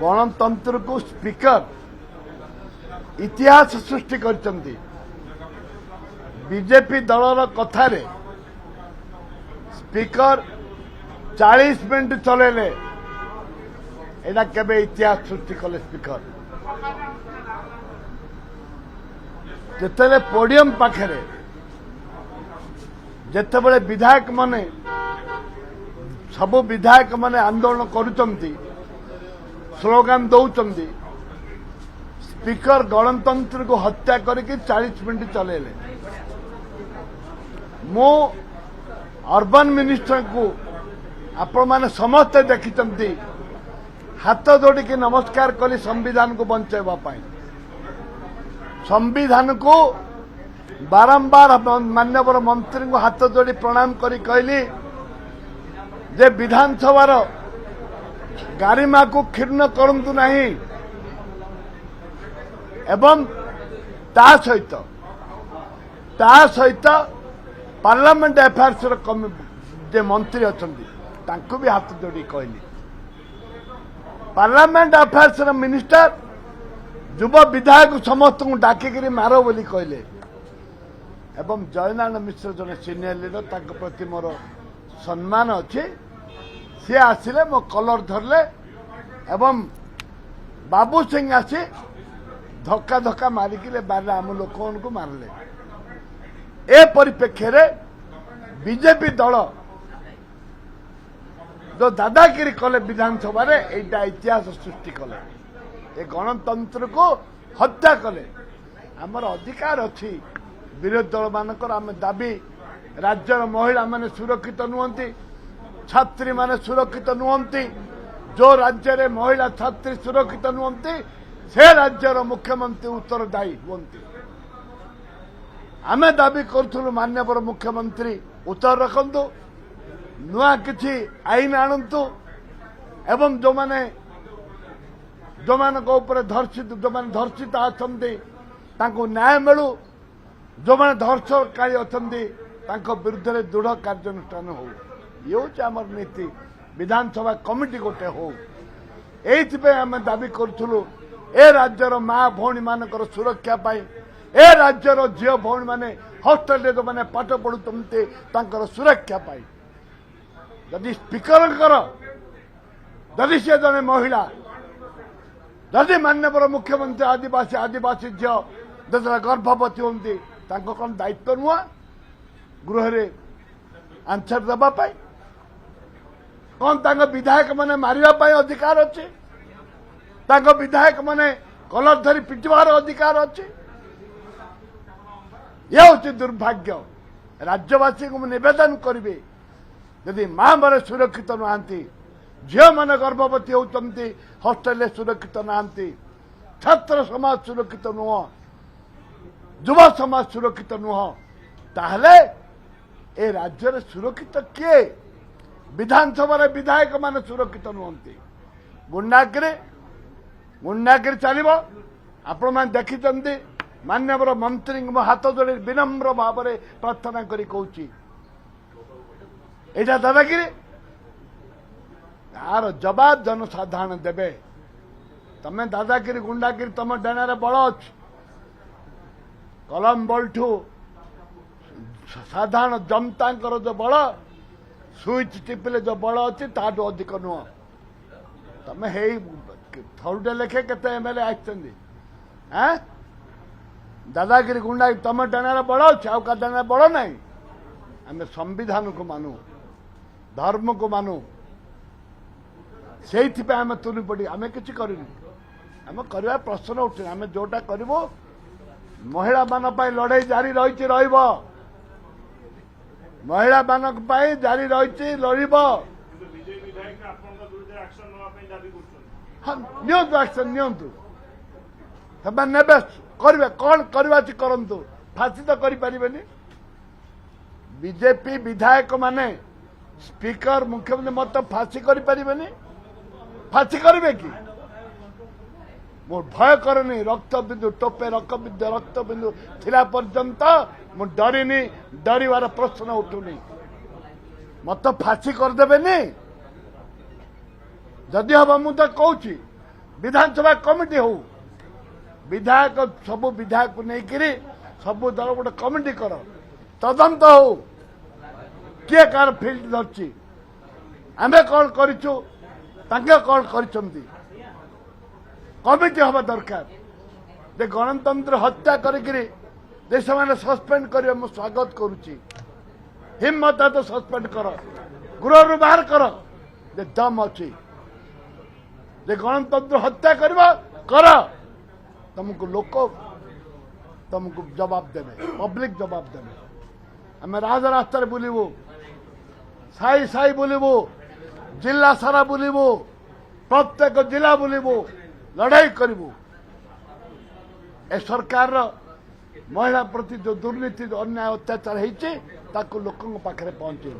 गणतंत्र को स्पीकर इतिहास सृष्टि करचंती बीजेपी दलर कथारे स्पीकर 40 मिनट चलेले एना केबे इतिहास सृष्टि कले स्पीकर जेतेले पोडियम पाखरे जेतेबेले विधायक माने सब विधायक माने आंदोलन करुचंती स्लोगान दौचंती स्पीकर गणतंत्र को हत्या करके 40 मिनट चलेले मो अर्बन मिनिस्टर को आपण माने समस्ते देखिचंती हाथ जोड़ी के नमस्कार कली संविधान को बंचाइबा पाई संविधान को बारंबार मान्यवर मंत्री को हाथ जोड़ी प्रणाम करी कहली जे विधानसभा गारिमा को क्षीर्ण करंतु नहीं एवं ता सहित पार्लियामेंट अफेयर्स जे मंत्री अछंती तांको भी हाथ जोड़ी कहली पार्लियामेंट अफेयर्स मिनिस्टर युव विधायक समस्त को डाकिकी मार बोली कहले एवं जयनारायण मिश्र जने सीनियर लीडर तांको प्रति मोर सम्मान अच्छे सी आसिले मो कलर धरले एवं बाबू सिंह आसी धक्का धक्का मारिकिले बारे आम लोक को मारले ए परिप्रेक्षी रे बीजेपी दल जो दादागिरी कले विधानसभा रे एटा इतिहास सृष्टि कले ए गणतंत्र को हत्या कले आमर अधिकार अच्छी विरोधी दल मानकर आम दाबी राज्यर महिला माने सुरक्षित नुहंती छात्री माने सुरक्षित नुहंती जो राज्य रे महिला छात्री सुरक्षित नुहंती से राज्यर मुख्यमंत्री उत्तरदायी हुंती आमे दाबी करूँ मान्यवर मुख्यमंत्री उत्तर रखंतु नुआ किछि आईन आणंतु एवं जो माने धर्षित जो माने धर्षित अछंती तांको न्याय मिलू जो माने धर्षणकारी अछंती तांको विरुद्ध रे दृढ़ कार्यानुष्ठान हो ये होची हमर नीति विधानसभा कमिटी गोटे हो एइथिबे आमे दाबी करूँ ए राज्यर माँ भौणी मानकर सुरक्षा पाई ए राज्यर झील भौणी माने हॉस्टल जो माने पाठ पढ़ुते तांकर सुरक्षा पाई जदि स्पीकर जदि सी जने महिला जदि मान्यवर मुख्यमंत्री आदिवासी झील जरा गर्भवती होती कौन दायित्व नुआ गृह आंसर देवा कौन तांको विधायक माने मारिबा अधिकार अच्छे विधायक माने कलर धरी पिटवार अधिकार अच्छे यह हूँ दुर्भाग्य राज्यवासी को निवेदन करी यदि माँ माने सुरक्षित नहांती झील माने गर्भवती होती हॉस्टेल सुरक्षित नहांती छात्र समाज सुरक्षित नुह युवा समाज सुरक्षित नुह ताहले ए राज्य सुरक्षित किए विधानसभा विधायक माने सुरक्षित नुहंती गुंडागिरी चलो आपण मैंने देखी मान्यवर मंत्री हाथ जोड़ी विनम्र भाव में प्रार्थना करी कहूँ एटा दादागिरी यार जवाब जनसाधारण देवे तमें दादागिरी गुंडागिरी तुम डेणार बल अच्छी कलम बल्ठू साधारण जनता जो बल स्विच टिपिले जो बल अच्छी ताठू अधिक नुह तमें हे थरुटे लेखे केते एमएलए आछंदी हैं दादागिरी गुंडा तुम डेणार बल अच्छे आउ का डेणार बल नहीं आम संविधान को मानू धर्म को मानू से आम तुली पड़ी आम कि आम करवा प्रश्न उठे आम जोटा करूँ महिला मान लड़ाई जारी रही महिला मान जारी रही लड़ हाँ नियंतु एक्शन नियंतु ने करेंगे कौन करवा करंतु फांसी तो करें बीजेपी विधायक माने स्पीकर मुख्यमंत्री मत फांसी करें फांसी करेंगे कि मो भय करनी रक्त बिंदु टोपे रक्त बिंदु थिला पर्यंत मु डरिनी डरवार प्रश्न उठुनी मत फांसी करदेबेनी जदि हम मुझे कहूँ विधानसभा कमिटी हो विधायक सब विधायक को नहीं सब दल गोटे कमिटी कर तदंत हो किए कार फिल्ड धरची आम कौन करूँ कौन करिसेंती कमिटी हवा दरकार जे गणतंत्र हत्या करी मैंने सस्पेंड कर स्वागत करुच्ची हिम्मत है तो सस्पेंड कर गृह बाहर कर जे दम अच्छी जे गणतंत्र हत्या कर तुमको लोक तुमको जवाब देवे पब्लिक जवाब देवे आम राजरास्तार बुलबू साई साई बुलबू जिला सारा बुलबू प्रत्येक जिला बुलबू लड़ाई करूँ ए सरकार महिला प्रति जो दुर्नीति अन्याय अत्याचार होती लोकों पाखे पहुंचे